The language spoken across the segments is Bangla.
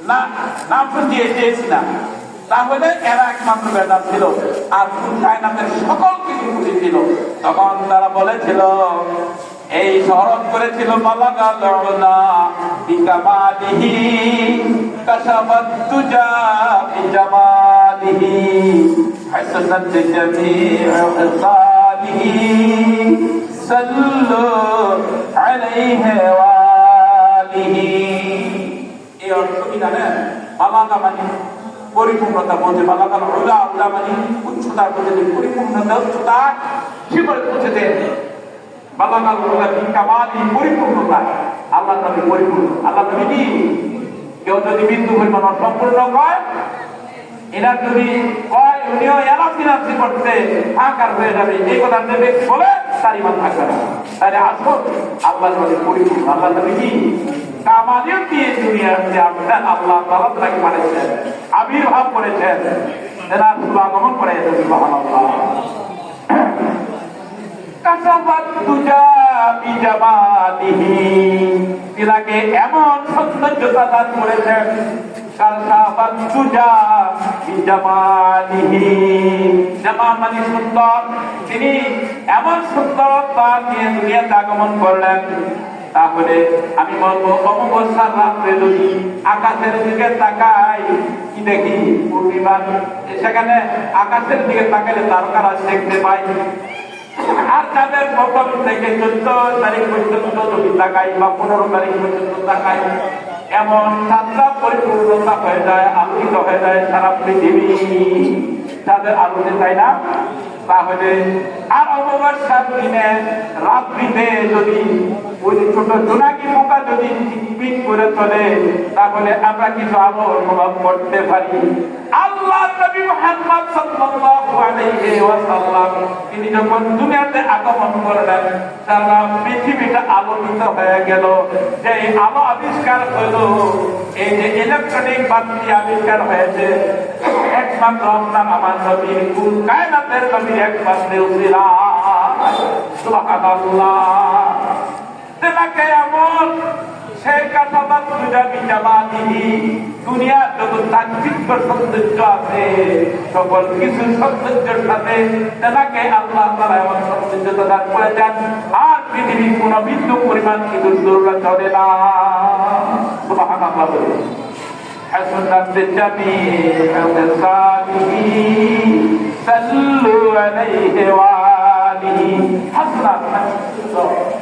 না না ফুটিয়ে দিয়েছিলাম, তাহলে এরা একমাত্র বেদাত ছিল, আর কায়নাতের সকল কিছু ফুটিয়েছিল। তখন তারা বলেছিল, এই স্মরণ করেছিল বালাগাল উলা বিকামালিহি কাশাফাত তুজা বিজামালিহি হাসানাত জামিউ খিসালিহি সাল্লু আলাইহি ওয়া আলিহি। এই অর্থ কি জানেন? বালাগা মানে পরিপূর্ণতা বলতে, বালাগাল উলা, উলা মানে উচ্চতার বলতে, পরিপূর্ণতা উচ্চতা কি করে পৌঁছে দেন। বালাগাল উলা বিকামালি পরিপূর্ণতা, আল্লাহ নবী পরিপূর্ণ। আল্লাহ নবী কি কেউ যদি বিন্দু পরিমাণ সম্পূর্ণ কয়, এনার যদি কয় উনিও এলাফিনাফি করতে আকার হয়ে যাবে, এই কথা নেবে বলে তার ইমান থাকবে না। তাহলে আসল আল্লাহ নবী পরিপূর্ণ। আল্লাহ নবী কি কামালিয়ত দিয়ে দুনিয়াতে আপনার আল্লাহ তাআলা তাকে পাঠিয়েছেন, আবির্ভাব করেছেন, এনার শুভাগমন করে সুবহানাল্লাহ। কাশাফাত তুজা বিজামালিহি, তিনাকে এমন সৌন্দর্যতা দান করেছেন। কাশাফাত তুজা বিজামালিহি, জামাল মানে সুন্দর, তিনি এমন সুন্দরতা নিয়ে দুনিয়াতে আগমন করলেন। তাহলে আমি বলবো অমাবস্যার রাত্রে যদি আকাশের দিকে তাকাই, কি দেখি? পূর্ণিমা। সেখানে আকাশের দিকে তাকালে তারকারা দেখতে পাই। আর তাদের প্রথম থেকে 14 তারিখ পর্যন্ত যদি তাকাই বা 15 তারিখ পর্যন্ত তাকাই, এমন সাতটা পরিপূর্ণতা হয়ে যায়, আলোকিত হয়ে যায় সারা পৃথিবী তাদের আলোতে, তাই না? তাহলে আর অমাবস্যার দিনে রাত্রিতে যদি ওই ছোট জোনাকি পোকা যদি পিট করে চলে, তাহলে আমরা কিছু আলো অনুভব করতে পারি। আল্লাহ নবী মুহাম্মদ সাল্লাল্লাহু আলাইহি ওয়াসাল্লাম তিনি যখন দুনিয়াতে আগমন করলেন, সারা পৃথিবীটা আলোকিত হয়ে গেল। যে আলো আবিষ্কার হলো, এই যে ইলেকট্রনিক বাতি আবিষ্কার হয়েছে, একমাত্র আপনার আমার নবীর কুল কায়নাতের নবীর একমাত্র উসিলা। সুবহানাল্লাহ। তেনাকে এমন সেই কাশাফাত তুজা বিজামালিহি, দুনিয়ার যত চাকচিক্য সৌন্দর্য আছে সকল কিছু সৌন্দর্যের সাথে তেনাকে আল্লাহ তাআলা এমন সৌন্দর্যতা দান করেছেন, আর পৃথিবীর কোন বিন্দু পরিমাণ কিছু জরুরত হবে না। সুবহানাল্লাহ। হাসানাত জামিউ খিসালিহি সাল্লু আলাইহি ওয়া আলিহি। হাসানাত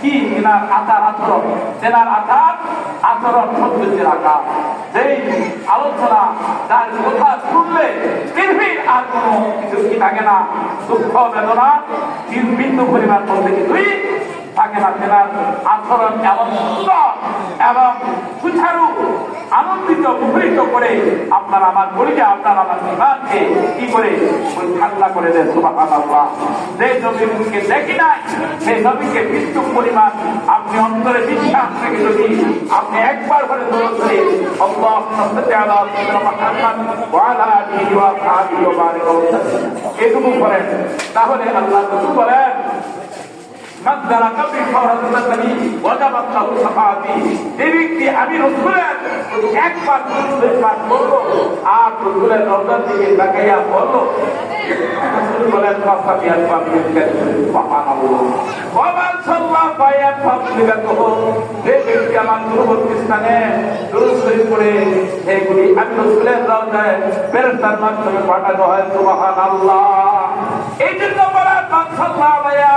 কি? তেনার আচার আচরণ, তেনার আচার আচরণ সৌন্দর্যের আকার। যেই আলোচনা যার কথা শুনলে পৃথিবীর আর কোনো কিছু কি থাকে না, দুঃখ বেদনা বিন্দু পরিমাণ বলতে কিছুই থাকে না। তেনার আচরণ এমন সুন্দর এবং সুচারু, আনন্দিত মুখরিত করে আপনার আমার বলিকে, আপনার আমার ইমানকে কি করে ওই ঠান্ডা করে দেন। সুবহানাল্লাহ। যে নবীকে দেখি নাই, সেই নবীকে বিন্দু পরিমাণ আপনি অন্তরে বিশ্বাস থেকে যদি আপনি একবার করে দরুদ করে আল্লাহুম্মা সাল্লি আলা সাইয়্যিদিনা মুহাম্মাদ ওয়া আলা আলিহি ওয়া সাহবিহি ওয়া বারিক এটুকু করেন, তাহলে আল্লাহ রাসূল বলেন, মান যারাকা ফি ফারাদাতানি ওয়াজাবাত লাহু শাফাআতি। এই ব্যক্তি আমি রাসূলের একবার দরুদ পাঠ করলো আর রাসূলের রওজার দিকে তাকাইয়া বলল, রাসূল বলেন ফাসাবিয়াল ফাবিয়াল সুবহানাল্লাহ। ওয়া মান সাল্লা ফায়াত ফাসলিকাতুহু, এই ব্যক্তি আমার দূরবর্তী স্থানে দরুদ শরীফ পড়ে সেগুলি আমি রাসূলের রওজায় ফেরেশতার মাধ্যমে পাঠানো হয়। সুবহানাল্লাহ। এই জন্য বলা মান সাল্লা আলাইয়া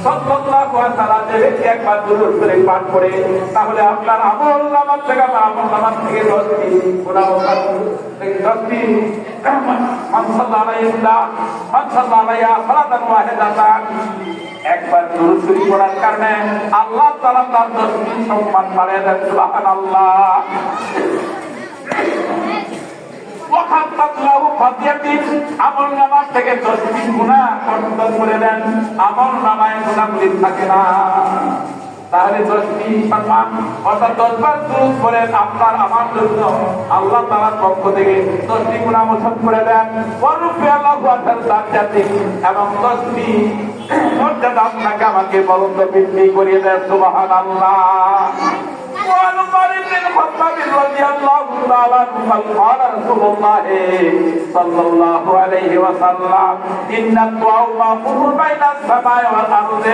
সাল্লাল্লাহু আলাইহি ওয়াসাল্লাম, যে ব্যক্তি একবার দরুদ শরীফ পাঠ করে, তাহলে আপনার আমলনামা থেকে, আমার আমলনামা থেকে 10টি গুনাহ মাফ, 10টি মান সাল্লা আলাইহিল্লাহ মান সাল্লা আলাইহি সালাতান ওয়াহিদাতান, একবার দরুদ শরীফ পড়ার কারণে আল্লাহ তাআলা তার 10টি সম্মান বাড়িয়ে দেন। সুবহানাল্লাহ। আমল নামা থেকে 10টি গুনাহ কর্তন করে দেন, আমল নামায় গুনাহগুলি থাকে না। তাহলে 10টি সম্মান, অর্থাৎ 10 বার দরুদ পড়েন, আপনার আমার জন্য আল্লাহ তাআলার পক্ষ থেকে 10টি গুনাহ মোচন করে দেন। ওয়ারুফি আল্লাহু আল-জান্নাতি, এবং 10টি মর্যাদা আপনাকে আমাকে বলন্দ বৃদ্ধি করিয়ে দেন। সুবহানাল্লাহ। ওয়া আল-বারিদিল খাত্তাবির রাদিয়াল্লাহু তাআলা قال رسول الله صلى الله عليه وسلم ان الدعاء مأمور بين السماء والارض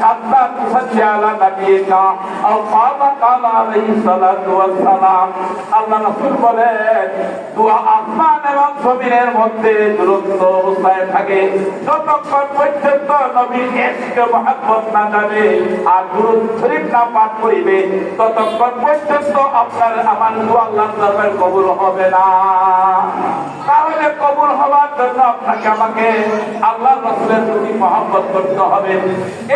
حتى تصلي على نبيك او قال عليه الصلاه والسلام আল্লাহ রাসূল বলেন দোয়া আসমান এবং জমিনের মধ্যে দূরত্ব অবস্থায় থাকে যতক্ষণ পর্যন্ত নবীর ইশক মহব্বত না যাবে আর দুরূদ শরীফ না পাঠ করিবে ততক্ষণ পর্যন্ত আপনার আমার দোয়া আল্লাহর দরবারে কবুল হবে না। তাহলে কবুল হওয়ার জন্য আপনাকে আমাকে আল্লাহর রাসূলের প্রতি মহব্বত করতে হবে।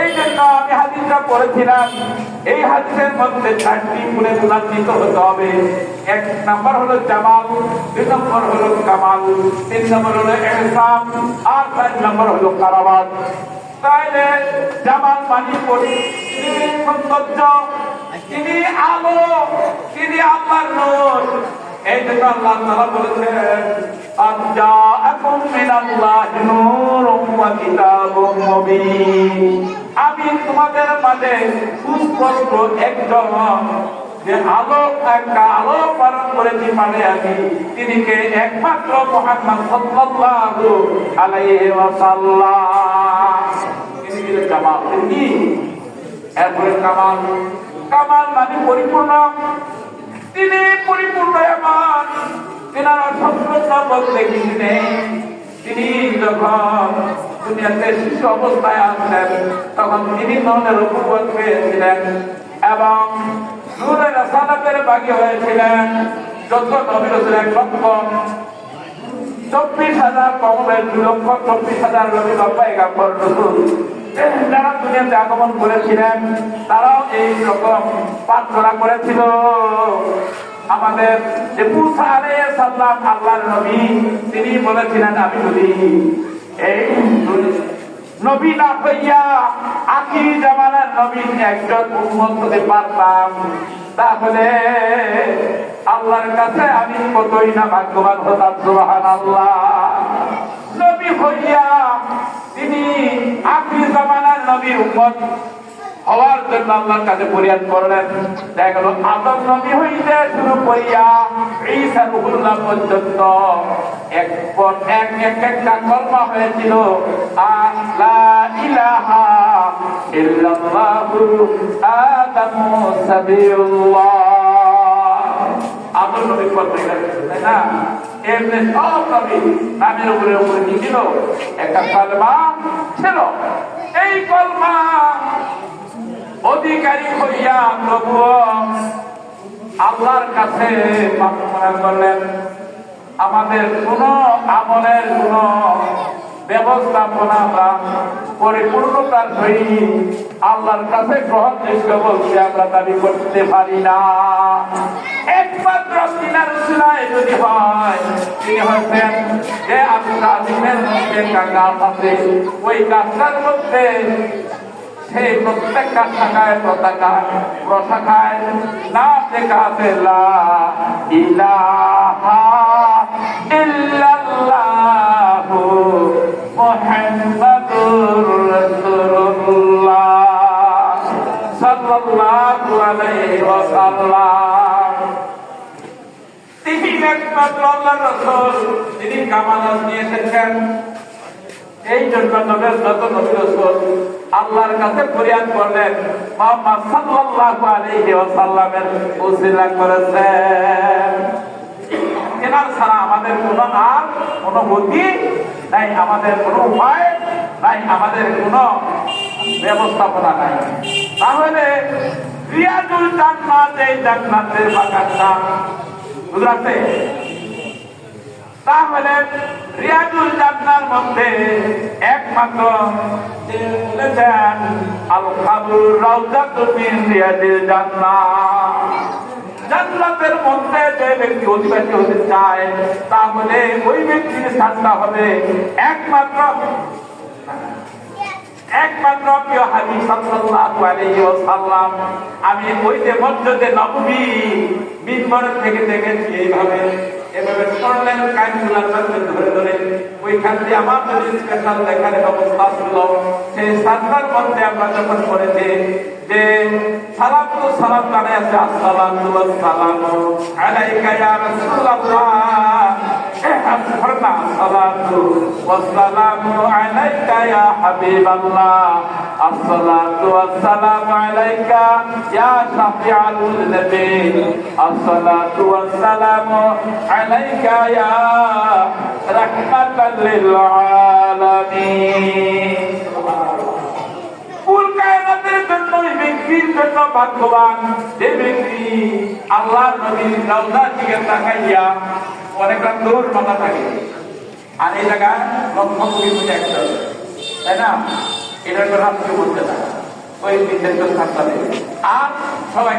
এই জন্য আমি হাদিসটা পড়েছিলাম, এই হাদিসের মধ্যে 4টি গুণে গুণান্বিত হতে হবে। 1 নম্বর হলো জামাল, 2 নম্বর হলো কামাল, 3 নম্বর হলো ইহসান, আর 4 নম্বর হলো কারামাত। তাইলে জামাল মানে সৌন্দর্য, তিনি আলো, তিনি আল্লাহর নূর। এই জন্য আল্লাহ তাআলা বলেছেন আনজাআকুম মিনাল্লাহি নূরুম ওয়া কিতাবুম মুবিন। আমি তোমাদের মাঝে সুস্পষ্ট একজন যে আলো, একটা আলো পালন করেছি মানে আমি তিনি কে একমাত্র মুহাম্মদ সাল্লাল্লাহু আলাইহি ওয়াসাল্লাম। তিনি হলেন জামাল। তিনি এরপরে কামাল, কামাল মানে পরিপূর্ণ, তিনি পরিপূর্ণ এমন তিনার অসংখ্য বলতে কিছু নেই। তিনি যখন দুনিয়াতে শিশু অবস্থায় আসলেন তখন তিনি নূরের উপর পেয়েছিলেন এবং নূরের রাসালাতের বাগী হয়েছিলেন। যত নবী রাসূল 1,24,000 কওমের 2,24,000 নবী পয়গম্বর রাসূল যারা দুনিয়াতে আগমন করেছিলেন তারাও এই রকম প্রার্থনা করেছিল। আমাদের যে মূসা আলাইহিস সালাম আল্লাহর নবী, তিনি বলেছিলেন আমি যদি এই নবী না হইয়া আখির জামানার নবীর একজন উম্মত হতে পারতাম তাহলে আল্লাহর কাছে আমি কতই না ভাগ্যবান হতাম। সুবহানাল্লাহ। নবী হইয়া তিনি আখির জামানার নবীর উম্মত হওয়ার জন্য আল্লাহর কাছে ফরিয়াদ করলেন। দেখা গেল আদম নবী হইতে শুরু করিয়া ঈসা রূহুল্লাহ পর্যন্ত একপর একটা কলমা হয়েছিল লা ইলাহা ইল্লাল্লাহু আদামু সাবিয়ুল্লাহ। আদম নবী কলমা গেছে, তাই না? এমনি সব নবী নামের উপরে কি ছিল? একটা কলমা ছিল। এই কলমা অধিকারী হইয়া প্রভু আল্লাহর কাছে প্রার্থনা করলেন আমাদের কোন আমলের কোন ব্যবস্থাপনা বা পরিপূর্ণতার সহিত আল্লাহর কাছে গ্রহণযোগ্য বলতে আমরা দাবি করতে পারি না। একমাত্র তিনার উসিলায় যদি হয়, তিনি হচ্ছেন যে আজিমের মধ্যে একটা গাছ আছে, ওই গাছটার মধ্যে সেই প্রত্যেকটা শাখায় প্রশাখায় নাম লেখা আছে লা ইলাহা ইল্লাল্লাহু মুহাম্মাদুর রাসূলুল্লাহ সাল্লাল্লাহু আলাইহি ওয়াসাল্লাম। তিনি একমাত্র আল্লাহর রাসূল, তিনি কামালাত নিয়ে এসেছেন। এই জন্য নবীর যত নবী রাসূল আল্লাহর কাছে ফরিয়াদ করলেন মুহাম্মদ সাল্লাল্লাহু আলাইহি ওয়াসাল্লামের উসিলা করেছেন। এনার ছাড়া আমাদের কোনো আর কোনো গতি নাই, আমাদের কোনো উপায় নাই, আমাদের কোনো ব্যবস্থাপনা নাই। তাহলে রিয়াজুল জান্নাত, এই জান্নাতের বাগানটা বুঝতে, তাহলে রিয়াজুল জান্নাতের মধ্যে একমাত্র বলেছেন আল কাবুর রাউযাতুম মিন রিয়াজিল জান্নাহ। জান্নাতের মধ্যে যে ব্যক্তি অধিবাসী হতে চায় তাহলে ওই ব্যক্তির স্থানটা হবে একমাত্র প্রিয় হাবিব সাল্লাল্লাহু আলাইহি ওয়াসাল্লাম। আমি ওই যে মসজিদে নববী মিম্বর থেকে দেখেছি এভাবে করলেন কাইমুল্লাহ ধরে ধরে ওইখান দিয়ে আমার যদি স্পেশাল দেখার ব্যবস্থা ছিল সেই সাতটার মধ্যে আমরা যখন করেছি যে সালাম তো সালাম জানাই আছে, আসসালাতু ওয়াসসালামু আলাইকা ইয়া রাসূলুল্লাহ, আসসালাতু ওয়াসসালামু আলাইকা ইয়া হাবিবাল্লাহ, আসসালাতু ওয়াসসালামু আলাইকা ইয়া শাফিআল নবী, আসসালাতু ওয়াসসালামু আলাইকা ইয়া রাহমাতাল লিল আলামিন। কুল কায়নাতের জন্য এই ব্যক্তির জন্য ভাগ্যবান যে ব্যক্তি আল্লাহর নবীর রওজা দিকে তাকাইয়া অনেকটা দূর মাথা থাকে, আর এই জায়গায় লক্ষ কোটি মধ্যে একটা, তাই না? এটা তো রাষ্ট্র বলতে না, ওই বিদ্যান্ত থাকতে আর সবাই